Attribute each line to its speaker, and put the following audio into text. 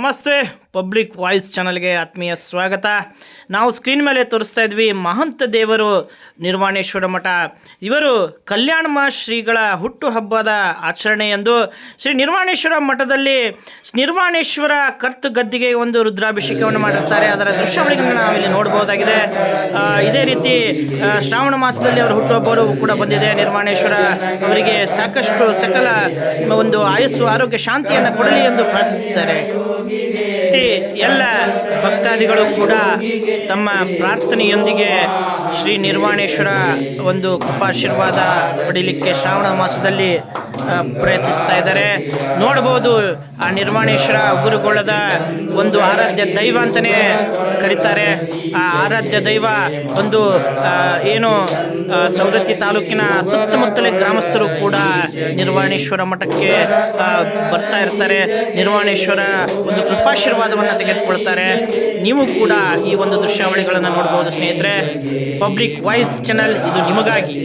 Speaker 1: ನಮಸ್ತೆ public voice ಚಾನಲ್ಗೆ ಆತ್ಮೀಯ ಸ್ವಾಗತ. ನಾವು ಸ್ಕ್ರೀನ್ ಮೇಲೆ ತೋರಿಸ್ತಾ ಇದ್ವಿ ಮಹಂತ ದೇವರು ನಿರ್ವಾಣೇಶ್ವರ ಮಠ. ಇವರು ಕಲ್ಯಾಣಮ ಶ್ರೀಗಳ ಹುಟ್ಟುಹಬ್ಬದ ಆಚರಣೆಯಂದು ಶ್ರೀ ನಿರ್ವಾಣೇಶ್ವರ ಮಠದಲ್ಲಿ ನಿರ್ವಾಣೇಶ್ವರ ಕರ್ತು ಗದ್ದಿಗೆ ಒಂದು ರುದ್ರಾಭಿಷೇಕವನ್ನು ಮಾಡಿರ್ತಾರೆ. ಅದರ ದೃಶ್ಯಾವಳಿಗಳನ್ನು ನಾವಿಲ್ಲಿ ನೋಡಬಹುದಾಗಿದೆ. ಇದೇ ರೀತಿ ಶ್ರಾವಣ ಮಾಸದಲ್ಲಿ ಅವರ ಹುಟ್ಟುಹಬ್ಬರು ಕೂಡ ಬಂದಿದೆ. ನಿರ್ವಾಣೇಶ್ವರ ಅವರಿಗೆ ಸಾಕಷ್ಟು ಸಕಲ ಒಂದು ಆಯಸ್ಸು ಆರೋಗ್ಯ ಶಾಂತಿಯನ್ನು ಕೊಡಲಿ ಎಂದು ಪ್ರಾರ್ಥಿಸಿದ್ದಾರೆ. ಎಲ್ಲ ಭಕ್ತಾದಿಗಳು ಕೂಡ ತಮ್ಮ ಪ್ರಾರ್ಥನೆಯೊಂದಿಗೆ ಶ್ರೀ ನಿರ್ವಾಣೇಶ್ವರ ಒಂದು ಕೃಪಾಶೀರ್ವಾದ ಪಡೀಲಿಕ್ಕೆ ಶ್ರಾವಣ ಮಾಸದಲ್ಲಿ ಪ್ರಯತ್ನಿಸ್ತಾ ಇದ್ದಾರೆ. ನೋಡಬಹುದು ಆ ನಿರ್ವಾಣೇಶ್ವರ ಉಗುರುಗೊಳ್ಳದ ಒಂದು ಆರಾಧ್ಯ ದೈವ ಅಂತಲೇ ಕರೀತಾರೆ. ಆ ಆರಾಧ್ಯ ದೈವ ಒಂದು ಏನು ಸವದತ್ತಿ ತಾಲೂಕಿನ ಸುತ್ತಮುತ್ತಲ ಗ್ರಾಮಸ್ಥರು ಕೂಡ ನಿರ್ವಾಣೇಶ್ವರ ಮಠಕ್ಕೆ ಬರ್ತಾ ಇರ್ತಾರೆ. ನಿರ್ವಾಣೇಶ್ವರ ಒಂದು ಕೃಪಾಶೀರ್ವಾದವನ್ನು ತೆಗೆದುಕೊಳ್ತಾರೆ. ನೀವು ಕೂಡ ಈ ಒಂದು ದೃಶ್ಯಾವಳಿಗಳನ್ನು ನೋಡಬಹುದು ಸ್ನೇಹಿತರೆ. ಪಬ್ಲಿಕ್ ವಾಯ್ಸ್ ಚಾನಲ್ ಇದು ನಿಮಗಾಗಿ.